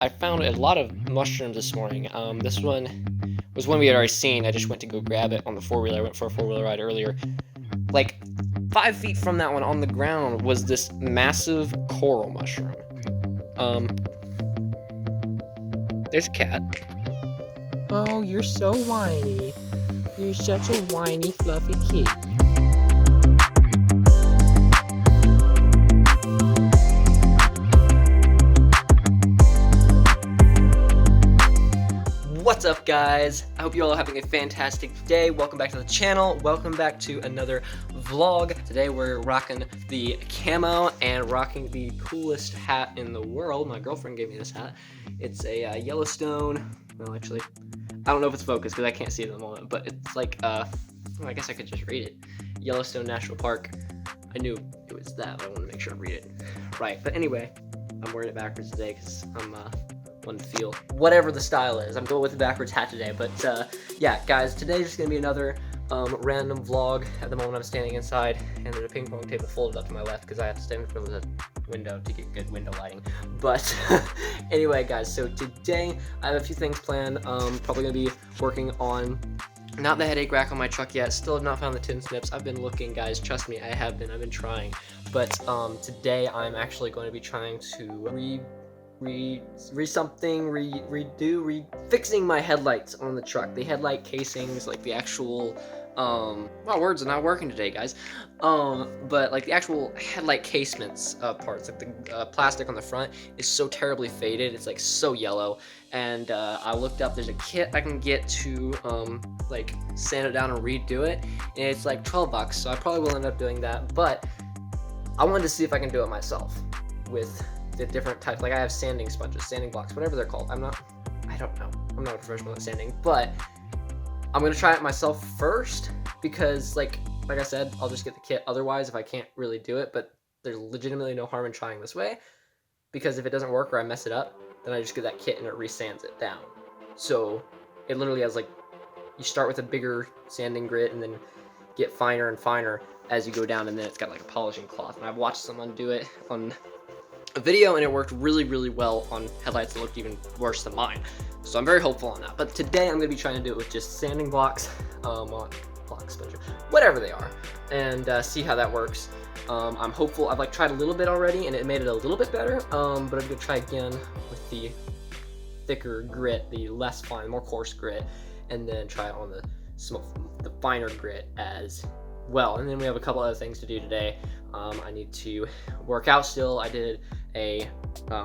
I found a lot of mushrooms this morning. This one was one we had already seen. I just went to go grab it on the four-wheeler. I went for a four-wheeler ride earlier. Like 5 feet from that one on the ground was this massive coral mushroom. There's a cat. Oh, you're so whiny. You're such a whiny, fluffy kid. What's up, guys? I hope you all are having a fantastic day. Welcome back to the channel. Welcome back to another vlog. Today we're rocking the camo and rocking the coolest hat in the world. My girlfriend gave me this hat. It's a Yellowstone. Well, actually, I don't know if it's focused because I can't see it at the moment, but it's like, well, I guess I could just read it. Yellowstone National Park. I knew it was that, but I wanted to make sure to read it. Right, but anyway, I'm wearing it backwards today because I'm, one to feel whatever the style is. I'm going with the backwards hat today, but yeah, guys, today's just gonna be another random vlog. At the moment, I'm standing inside, and there's a ping pong table folded up to my left because I have to stand in front of the window to get good window lighting. But anyway, guys, so today I have a few things planned. Probably gonna be working on not the headache rack on my truck yet. Still have not found the tin snips. I've been looking, guys. Trust me, I have been. I've been trying. But today I'm actually going to be trying to fixing my headlights on the truck. The headlight casings, like the actual, my words are not working today, guys. But like the actual headlight casements parts, like the plastic on the front is so terribly faded. It's like so yellow. And I looked up, there's a kit I can get to like sand it down and redo it. And it's like $12, so I probably will end up doing that. But I wanted to see if I can do it myself with the different types. Like I have sanding sponges, sanding blocks, whatever they're called. I don't know. I'm not a professional at sanding, but I'm gonna try it myself first because like I said, I'll just get the kit otherwise if I can't really do it. But there's legitimately no harm in trying this way, because if it doesn't work or I mess it up, then I just get that kit and it resands it down. So it literally has, like, you start with a bigger sanding grit and then get finer and finer as you go down, and then it's got like a polishing cloth. And I've watched someone do it on a video and it worked really, really well on headlights that looked even worse than mine. So I'm very hopeful on that. But today I'm going to be trying to do it with just sanding blocks, block sponge, whatever they are, and see how that works. I'm hopeful. I've like tried a little bit already and it made it a little bit better, but I'm going to try again with the thicker grit, the less fine, more coarse grit, and then try it on the finer grit as well. And then we have a couple other things to do today. I need to work out still. I did a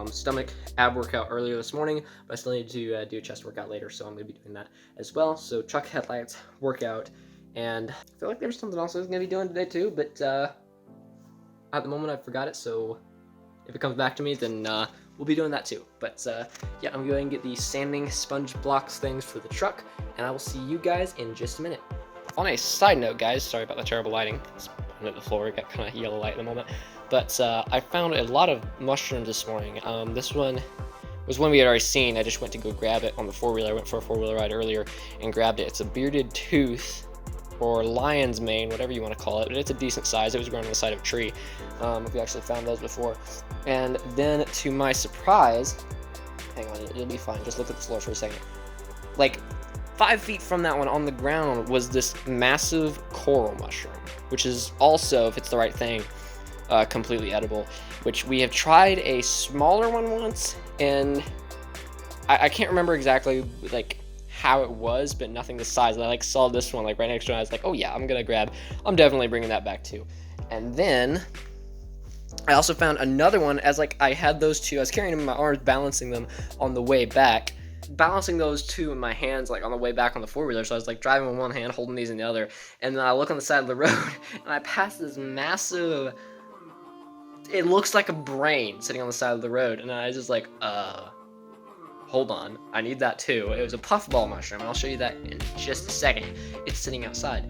stomach ab workout earlier this morning, but I still need to do a chest workout later, so I'm going to be doing that as well. So truck headlights, workout, and I feel like there's something else I was going to be doing today too, but at the moment I forgot it, so if it comes back to me, then we'll be doing that too. But yeah, I'm going to get the sanding sponge blocks things for the truck, and I will see you guys in just a minute. On a side note, guys, sorry about the terrible lighting. It's at the floor, it got kind of yellow light at the moment. But I found a lot of mushrooms this morning. This one was one we had already seen. I just went to go grab it on the four-wheeler. I went for a four-wheeler ride earlier and grabbed it. It's a bearded tooth, or lion's mane, whatever you want to call it, but it's a decent size. It was growing on the side of a tree. We actually found those before. And then, to my surprise, hang on, you'll be fine. Just look at the floor for a second. Like 5 feet from that one on the ground was this massive coral mushroom, which is also, if it's the right thing, completely edible. Which we have tried a smaller one once, and I can't remember exactly like how it was, but nothing this size. And I like saw this one like right next to it, and I was like, oh yeah, I'm definitely bringing that back too. And then I also found another one, as like I had those two, I was carrying them in my arms, balancing them on the way back, balancing those two in my hands like on the way back on the four-wheeler. So I was like driving with one hand, holding these in the other, and then I look on the side of the road and I pass this massive, it looks like a brain sitting on the side of the road, and I was just like, hold on, I need that too. It was a puffball mushroom, and I'll show you that in just a second. It's sitting outside.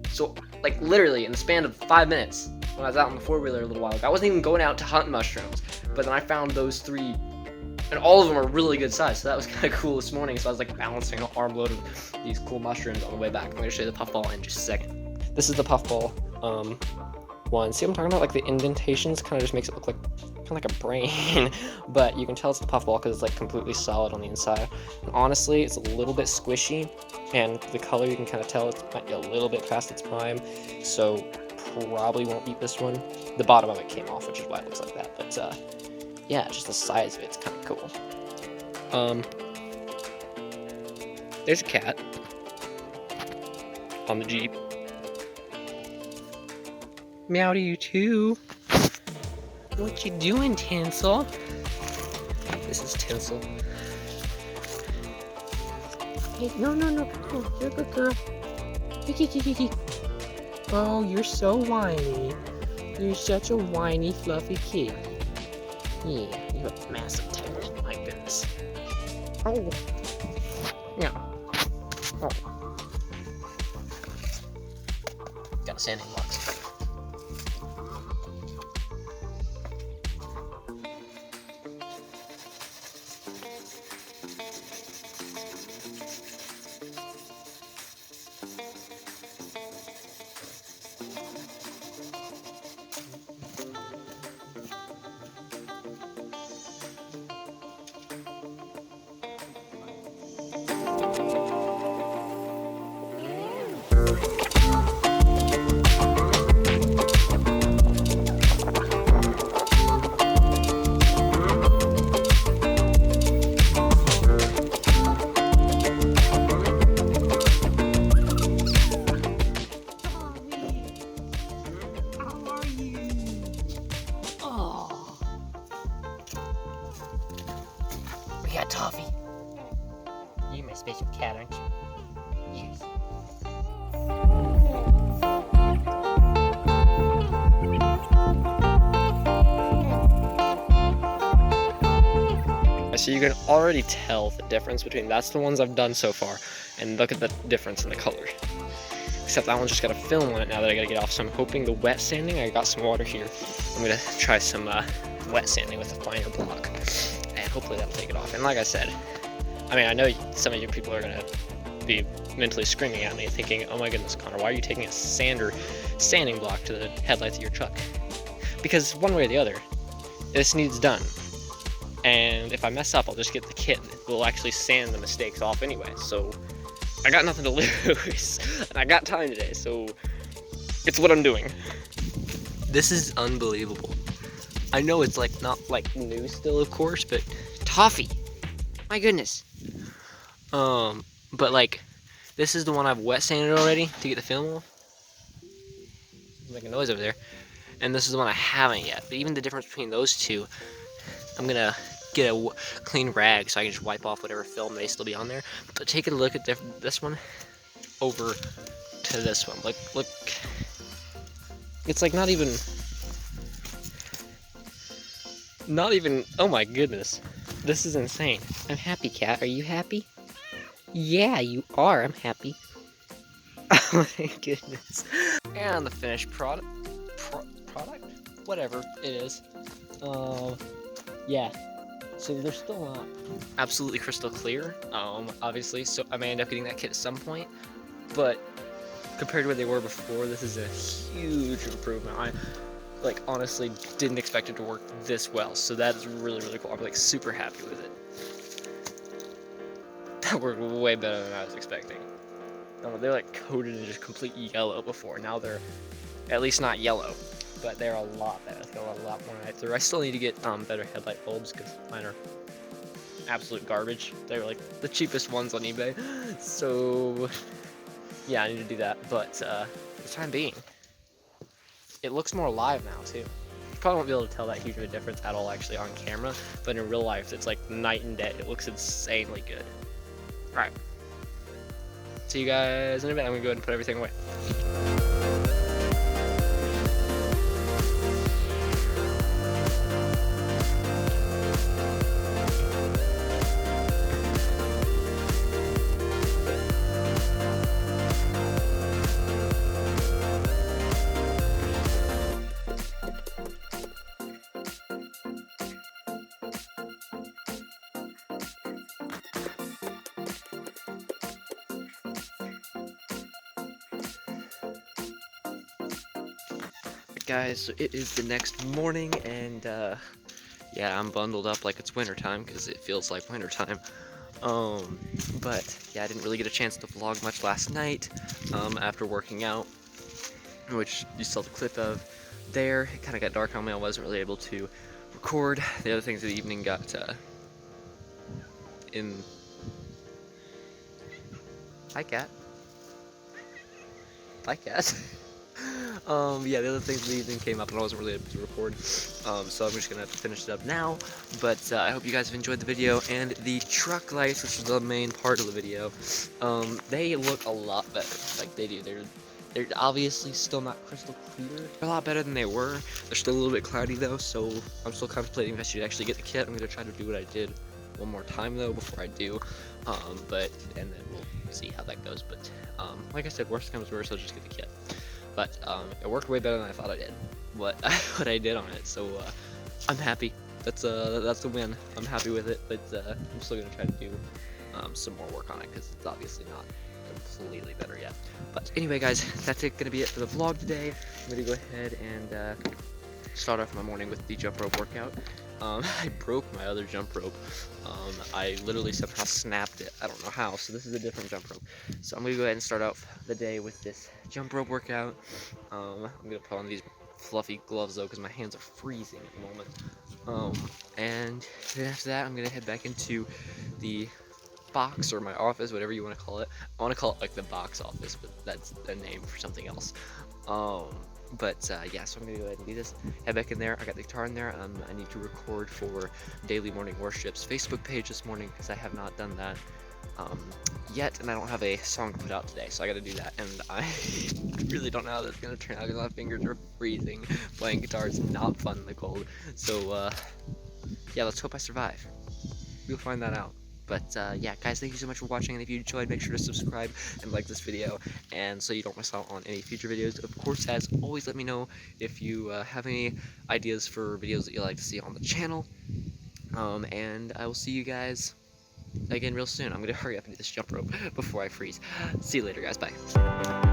So like literally in the span of 5 minutes, when I was out on the four-wheeler a little while ago, I wasn't even going out to hunt mushrooms, but then I found those three, and all of them are really good size, so that was kind of cool this morning. So I was like balancing an armload of these cool mushrooms on the way back. I'm going to show you the puffball in just a second. This is the puffball one. See what I'm talking about? Like the indentations kind of just makes it look like kind acting like a brain. But you can tell it's the Puffball because it's like completely solid on the inside. And honestly, it's a little bit squishy, and the color you can kind of tell it might be a little bit past its prime, so probably won't beat this one. The bottom of it came off, which is why it looks like that. But yeah, just the size of it's kind of cool. There's a cat on the Jeep. Meow to you too. What you doing, Tinsel? This is Tinsel. Hey, no. Oh, you're a good girl. Kiki. Oh, you're so whiny. You're such a whiny, fluffy kitty. Yeah, you have a massive tail. My goodness. Oh. Yeah. Oh. Got a sanding box. We got Toffee. You're my special cat, aren't you? Yes. So you can already tell the difference between, that's the ones I've done so far, and look at the difference in the color. Except that one's just got a film on it now that I gotta get off, so I'm hoping the wet sanding, I got some water here. I'm gonna try some wet sanding with a finer block, and hopefully that'll take it off. And like I said, I mean, I know some of you people are gonna be mentally screaming at me thinking, oh my goodness, Connor, why are you taking a sanding block to the headlights of your truck? Because one way or the other, this needs done. And if I mess up, I'll just get the kit that will actually sand the mistakes off anyway. So I got nothing to lose, and I got time today, so it's what I'm doing. This is unbelievable. I know it's like not like new still, of course, but Toffee, my goodness. But like, this is the one I've wet sanded already to get the film off. There's like a noise over there. And this is the one I haven't yet. But even the difference between those two, I'm gonna get a clean rag so I can just wipe off whatever film may still be on there. But take a look at this one over to this one. Look, it's like not even, oh my goodness. This is insane. I'm happy, cat. Are you happy? Yeah, you are. I'm happy. Oh my goodness. And the finished product? Whatever it is. Yeah. So they're still not absolutely crystal clear, obviously, so I may end up getting that kit at some point, but compared to where they were before, this is a huge improvement. I, like, honestly didn't expect it to work this well, so that is really, really cool. I'm, like, super happy with it. That worked way better than I was expecting. They're, like, coated in just complete yellow before. Now they're at least not yellow, but they're a lot better. It's got a lot more night through. I still need to get better headlight bulbs because mine are absolute garbage. They're like the cheapest ones on eBay. So yeah, I need to do that. But for the time being, it looks more alive now too. You probably won't be able to tell that huge of a difference at all actually on camera, but in real life it's like night and day. It looks insanely good. Alright. See you guys in a minute. I'm gonna go ahead and put everything away. Guys, so it is the next morning, and yeah, I'm bundled up like it's wintertime because it feels like wintertime. But yeah, I didn't really get a chance to vlog much last night after working out, which you saw the clip of there. It kind of got dark on me. I wasn't really able to record. The other things of the evening got in. Hi, cat. Hi, cat. Yeah, the other things of the evening came up and I wasn't really able to record, so I'm just gonna have to finish it up now. But I hope you guys have enjoyed the video, and the truck lights, which is the main part of the video, they look a lot better. Like, they do. They're obviously still not crystal clear. They're a lot better than they were. They're still a little bit cloudy though, so I'm still contemplating if I should actually get the kit. I'm gonna try to do what I did one more time though before I do, and then we'll see how that goes. But like I said, worst comes worst, I'll just get the kit. But it worked way better than I thought I did. What I did on it, so I'm happy. That's a win. I'm happy with it, but I'm still gonna try to do some more work on it because it's obviously not completely better yet. But anyway, guys, that's gonna be it for the vlog today. I'm gonna go ahead and start off my morning with the jump rope workout. I broke my other jump rope. I literally somehow snapped it. I don't know how, so this is a different jump rope. So I'm gonna go ahead and start out the day with this jump rope workout. I'm gonna put on these fluffy gloves though, because my hands are freezing at the moment. And then after that, I'm gonna head back into the box or my office, whatever you want to call it. I want to call it like the box office, but that's a name for something else. Yeah, so I'm gonna go ahead and do this. Head back in there. I got the guitar in there. I need to record for Daily Morning Worship's Facebook page this morning because I have not done that yet, and I don't have a song to put out today, so I got to do that. And I really don't know how that's gonna turn out because my fingers are freezing. Playing guitar is not fun in the cold. So yeah, let's hope I survive. We'll find that out. But yeah, guys, thank you so much for watching, and if you enjoyed, make sure to subscribe and like this video, and so you don't miss out on any future videos. Of course, as always, let me know if you have any ideas for videos that you'd like to see on the channel, and I will see you guys again real soon. I'm going to hurry up and do this jump rope before I freeze. See you later, guys. Bye.